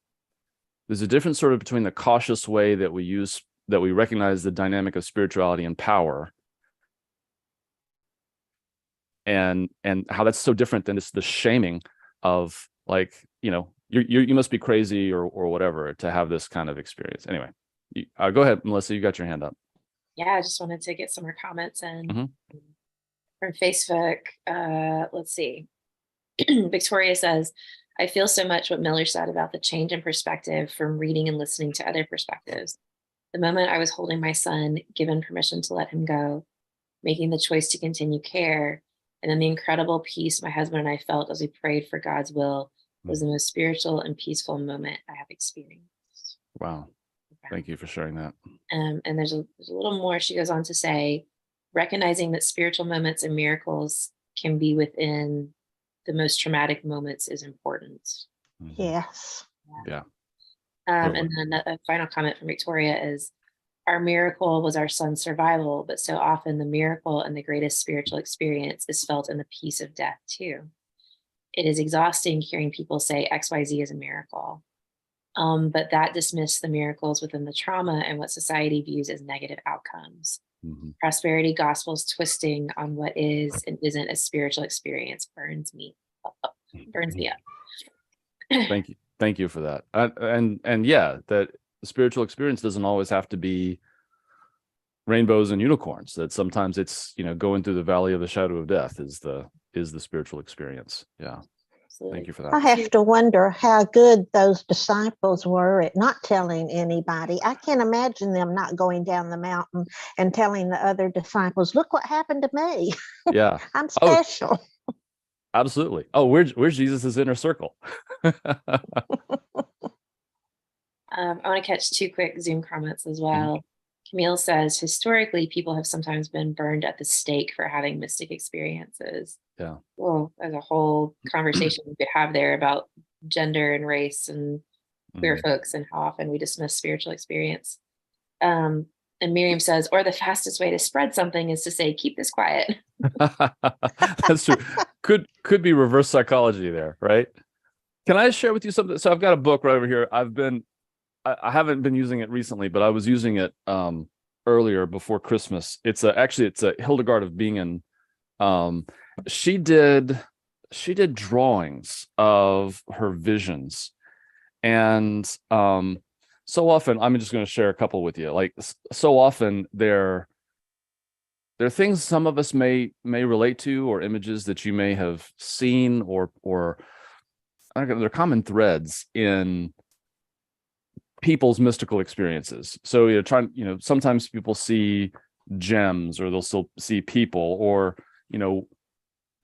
difference sort of between the cautious way that we recognize the dynamic of spirituality and power, and how that's so different than it's the shaming of like, you must be crazy or whatever to have this kind of experience. Anyway, go ahead, Melissa, you got your hand up. Yeah, I just wanted to get some more comments in Mhm. from Facebook. Let's see. Victoria says, I feel so much what Miller said about the change in perspective from reading and listening to other perspectives. The moment I was holding my son, given permission to let him go, making the choice to continue care, and then the incredible peace my husband and I felt as we prayed for God's will was the most spiritual and peaceful moment I have experienced. Wow. Thank you for sharing that. And there's a little more. She goes on to say, recognizing that spiritual moments and miracles can be within the most traumatic moments is important. Mhm. Yes. Yeah. And Totally. then a final comment from Victoria is, our miracle was our son's survival, but so often the miracle and the greatest spiritual experience is felt in the peace of death too. It is exhausting hearing people say XYZ is a miracle. But that dismissed the miracles within the trauma and what society views as negative outcomes. Mhm. Prosperity gospel's twisting on what is and isn't a spiritual experience burns me up. Thank you for that. And yeah, that the spiritual experience doesn't always have to be rainbows and unicorns. That sometimes it's, going through the valley of the shadow of death is the spiritual experience. Yeah. Absolutely. Thank you for I that. have to wonder how good those disciples were at not telling anybody. I can't imagine them not going down the mountain and telling the other disciples, look what happened to me. Yeah. I'm Oh, special. absolutely. Oh, where's Jesus's inner circle? I want to catch two quick Zoom comments as well. Camille says, historically, people have sometimes been burned at the stake for having mystic experiences. Yeah. Well, there's a whole conversation we could have there about gender and race and queer folks and how often we dismiss spiritual experience. And Miriam says, or the fastest way to spread something is to say, keep this quiet. That's true. Could be reverse psychology there, right? Can I share with you something? So I've got a book right over here. I haven't been using it recently, but I was using it earlier before Christmas. It's a Hildegard of Bingen. She did drawings of her visions, and so often I'm just going to share a couple with you. Like so often they're things some of us may relate to, or images that you may have seen, or I don't know, they're common threads in people's mystical experiences. So sometimes people see gems, or they'll still see people, or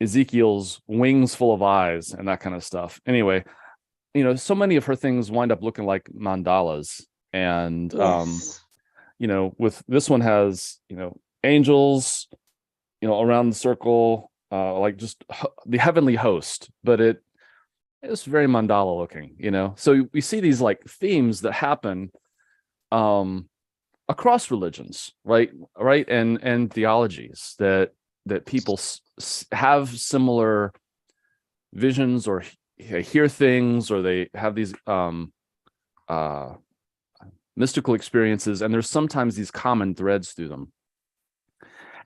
Ezekiel's wings full of eyes and that kind of stuff. Anyway, so many of her things wind up looking like mandalas. And Yes. with this one has angels around the circle, like just the heavenly host, but it's very mandala looking, so we see these like themes that happen across religions, right, and theologies, that people have similar visions, or hear things, or they have these mystical experiences, and there's sometimes these common threads through them.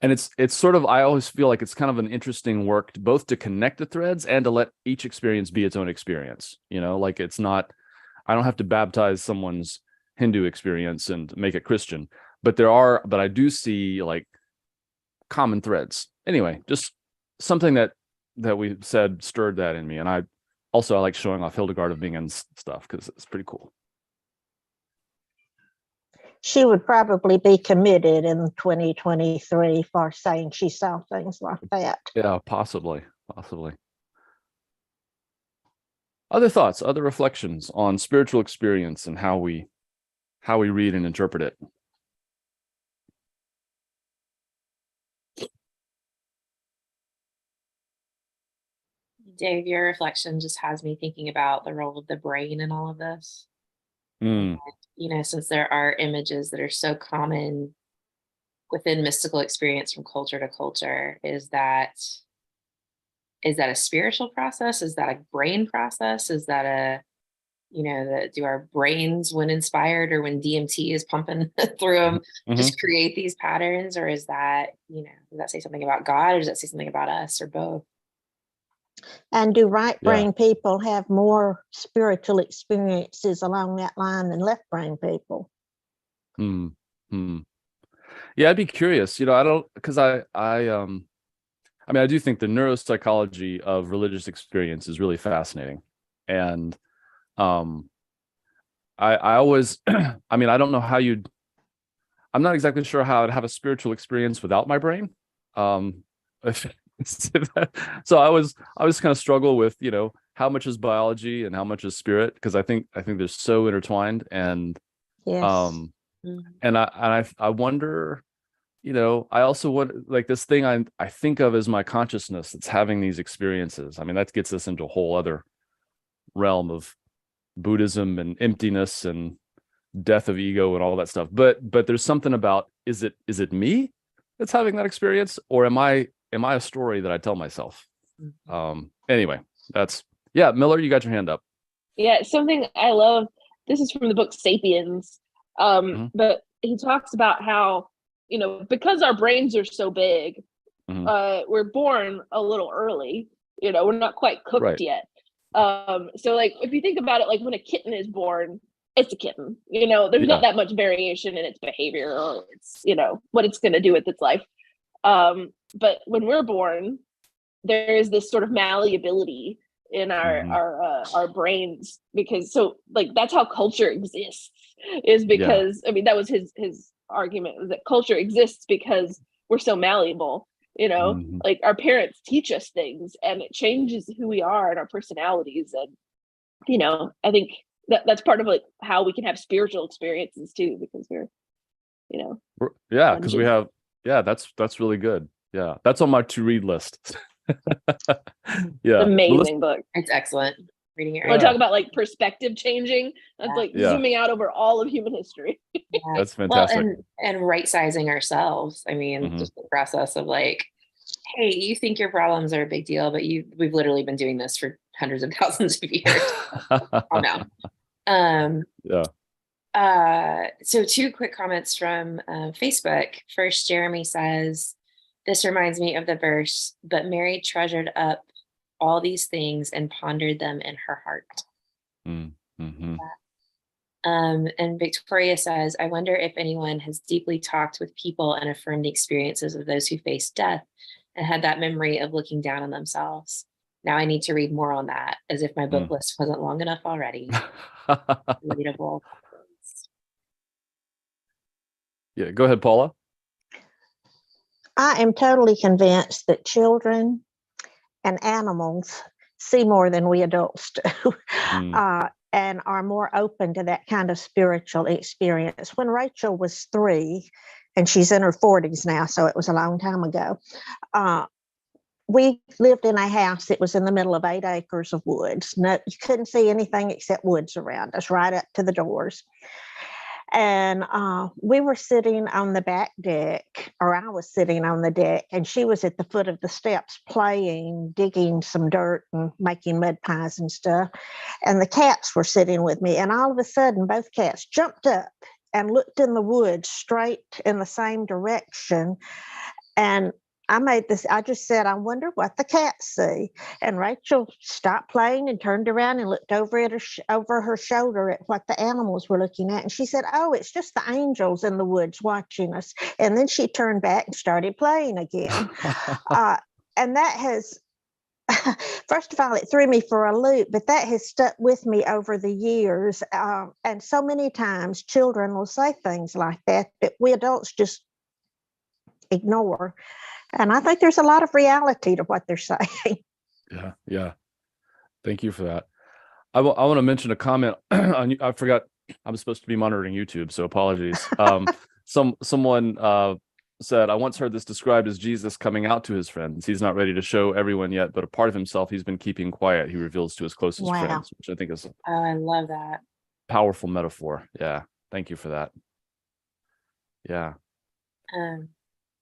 And it's sort of, I always feel like it's kind of an interesting work both to connect the threads and to let each experience be its own experience. Like it's not, I don't have to baptize someone's Hindu experience and make it Christian, but I do see like common threads. Anyway, just something that we said stirred that in me. And I like showing off Hildegard of Bingen's stuff because it's pretty cool. She would probably be committed in 2023 for saying she saw things like that. Yeah, possibly. Other thoughts, other reflections on spiritual experience and how we read and interpret it. Dave, your reflection just has me thinking about the role of the brain in all of this. And, since there are images that are so common within mystical experience from culture to culture, is that a spiritual process? Is that a brain process? Is that do our brains, when inspired or when DMT is pumping through them, just create these patterns? Or is that, does that say something about God, or does that say something about us, or both? And do right brain people have more spiritual experiences along that line than left brain people? Yeah, I'd be curious. I don't, because I do think the neuropsychology of religious experience is really fascinating. And I always, I don't know how I'm not exactly sure how I'd have a spiritual experience without my brain. So I was kind of struggle with, how much is biology and how much is spirit, because I think they're so intertwined. And Yes. and I wonder, I also want, like, this thing I think of as my consciousness that's having these experiences. That gets us into a whole other realm of Buddhism and emptiness and death of ego and all that stuff. But there's something about, is it me that's having that experience, or am I a story that I tell myself? Anyway, Miller, you got your hand up. Yeah, something I love. This is from the book Sapiens. But he talks about how, because our brains are so big, we're born a little early. We're not quite cooked yet. So like, if you think about it, like when a kitten is born, it's a kitten. There's not that much variation in its behavior or its, what it's going to do with its life. But when we're born, there is this sort of malleability in our brains, because that's how culture exists, is because that was his argument, was that culture exists because we're so malleable. Like our parents teach us things and it changes who we are and our personalities. And I think that's part of like how we can have spiritual experiences too, because we're because we have that's really good. That's on my to read list. Amazing book. It's excellent. Reading it. We'll talk about like perspective changing. That's zooming out over all of human history. That's fantastic. Well, and right sizing ourselves. Just the process of like, hey, you think your problems are a big deal, but we've literally been doing this for hundreds of thousands of years. Oh no. So 2 quick comments from Facebook. First, Jeremy says, this reminds me of the verse, but Mary treasured up all these things and pondered them in her heart. And Victoria says, I wonder if anyone has deeply talked with people and affirmed the experiences of those who face death and had that memory of looking down on themselves. Now I need to read more on that, as if my book list wasn't long enough already. Readable. Yeah, go ahead, Paula. I am totally convinced that children and animals see more than we adults do, and are more open to that kind of spiritual experience. When Rachel was 3, and she's in her 40s now, so it was a long time ago, we lived in a house that was in the middle of 8 acres of woods. No, you couldn't see anything except woods around us, right up to the doors. And we were sitting on the back deck, or I was sitting on the deck, and she was at the foot of the steps playing, digging some dirt and making mud pies and stuff. And the cats were sitting with me. And all of a sudden, both cats jumped up and looked in the woods straight in the same direction. And I just said, I wonder what the cats see. And Rachel stopped playing and turned around and looked over at over her shoulder at what the animals were looking at. And she said, oh, it's just the angels in the woods watching us. And then she turned back and started playing again. And that has, first of all, it threw me for a loop, but that has stuck with me over the years. And so many times children will say things like that we adults just ignore. And I think there's a lot of reality to what they're saying. Yeah. Thank you for that. I want to mention a comment on, I forgot, I'm supposed to be monitoring YouTube, so apologies. Someone said, I once heard this described as Jesus coming out to his friends. He's not ready to show everyone yet, but a part of himself he's been keeping quiet. He reveals to his closest friends, which I think is I love that. Powerful metaphor. Yeah. Thank you for that. Yeah.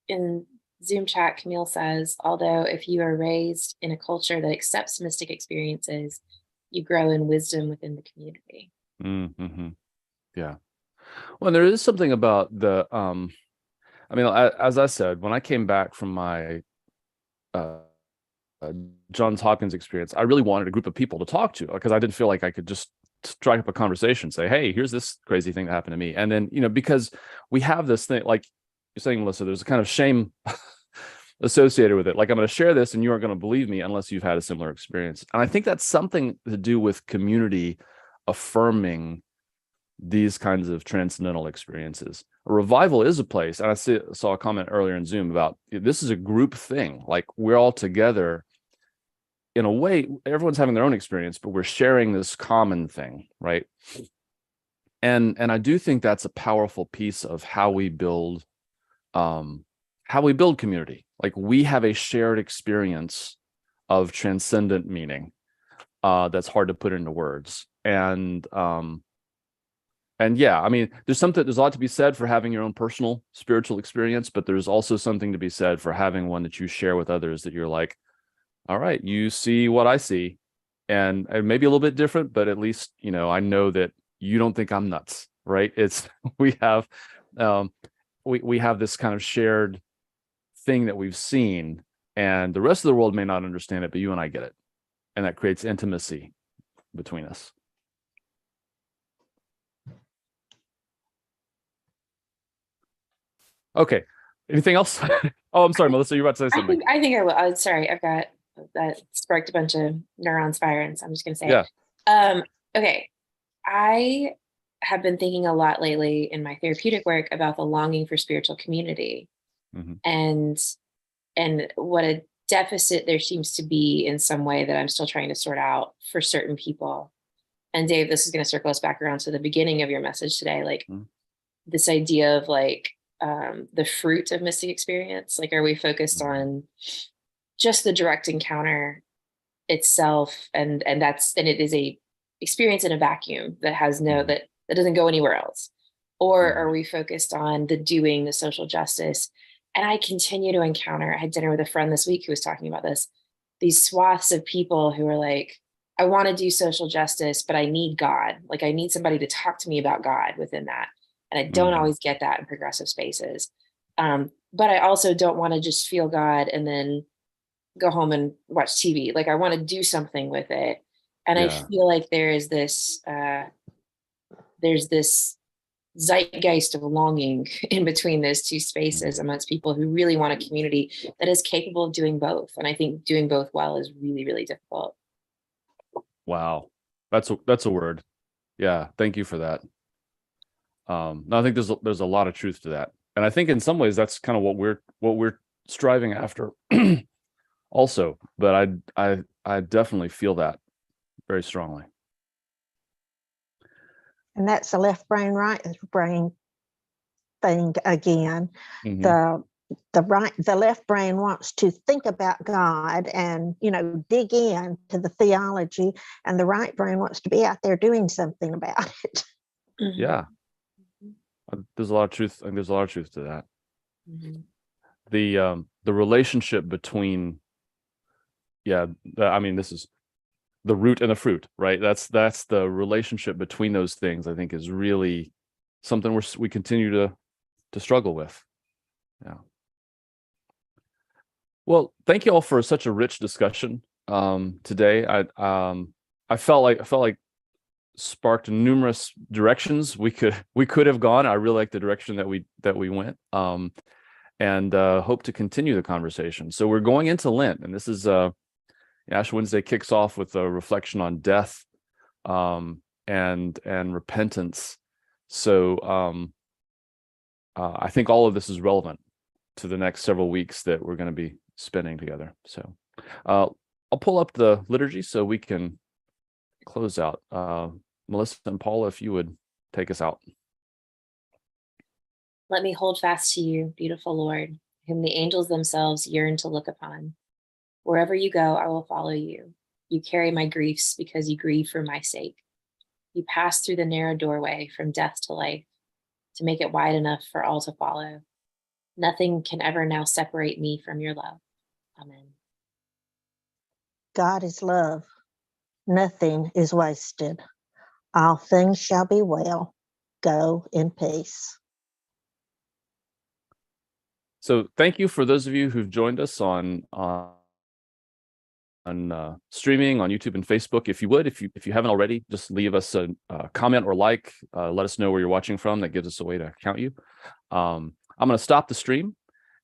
In Zoom chat, Camille says, although if you are raised in a culture that accepts mystic experiences, you grow in wisdom within the community. Mm-hmm. Yeah. Well, there is something about the, I mean, as I said, when I came back from my Johns Hopkins experience, I really wanted a group of people to talk to because I didn't feel like I could just strike up a conversation, say, hey, here's this crazy thing that happened to me. And then, because we have this thing, like you're saying, Melissa, there's a kind of shame associated with it. Like, I'm going to share this and you aren't going to believe me unless you've had a similar experience. And I think that's something to do with community affirming these kinds of transcendental experiences. A revival is a place, and I saw a comment earlier in Zoom about this is a group thing. Like, we're all together in a way, everyone's having their own experience, but we're sharing this common thing, right? And I do think that's a powerful piece of how we build community. Like, we have a shared experience of transcendent meaning that's hard to put into words. And yeah, I mean, there's a lot to be said for having your own personal spiritual experience, but there's also something to be said for having one that you share with others that you're like, all right, you see what I see, and maybe a little bit different, but at least, I know that you don't think I'm nuts, right? It's, we have this kind of shared thing that we've seen, and the rest of the world may not understand it, but you and I get it. And that creates intimacy between us. Okay. Anything else? Oh, I'm sorry, Melissa, you're about to say something. I think I will. Sorry, I've got that sparked a bunch of neurons firing, so I'm just going to say it. Okay. I have been thinking a lot lately in my therapeutic work about the longing for spiritual community, and what a deficit there seems to be in some way that I'm still trying to sort out for certain people. And Dave, this is going to circle us back around to the beginning of your message today, like this idea of like the fruit of mystic experience. Like, are we focused on just the direct encounter itself, and it is a experience in a vacuum that has that doesn't go anywhere else? Or are we focused on the doing, the social justice? And I continue to encounter, I had dinner with a friend this week who was talking about this, these swaths of people who are like, I want to do social justice, but I need God. Like, I need somebody to talk to me about God within that. And I don't always get that in progressive spaces. But I also don't want to just feel God and then go home and watch TV. Like, I want to do something with it. And I feel like there's this zeitgeist of longing in between those two spaces amongst people who really want a community that is capable of doing both. And I think doing both well is really, really difficult. Wow. That's a word. Yeah. Thank you for that. No, I think there's a lot of truth to that. And I think in some ways that's kind of what we're striving after also, but I definitely feel that very strongly. And that's the left brain, right brain thing again. The left brain wants to think about God and, dig in to the theology, and the right brain wants to be out there doing something about it. Yeah. There's a lot of truth. I think there's a lot of truth to that. The relationship between, this is the root and the fruit, right? That's the relationship between those things, I think, is really something we continue to struggle with. Yeah. Well, thank you all for such a rich discussion today. I felt like sparked numerous directions we could have gone. I really like the direction that we went, and hope to continue the conversation. So we're going into Lent, and this is Ash Wednesday kicks off with a reflection on death and repentance. So I think all of this is relevant to the next several weeks that we're going to be spending together. So I'll pull up the liturgy so we can close out. Melissa and Paula, if you would take us out. Let me hold fast to you, beautiful Lord, whom the angels themselves yearn to look upon. Wherever you go, I will follow you. You carry my griefs because you grieve for my sake. You pass through the narrow doorway from death to life to make it wide enough for all to follow. Nothing can ever now separate me from your love. Amen. God is love. Nothing is wasted. All things shall be well. Go in peace. So thank you for those of you who've joined us on streaming on YouTube and Facebook. If you would, if you haven't already, just leave us a comment or like. Let us know where you're watching from. That gives us a way to count you. I'm going to stop the stream,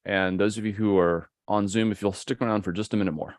and those of you who are on Zoom, if you'll stick around for just a minute more.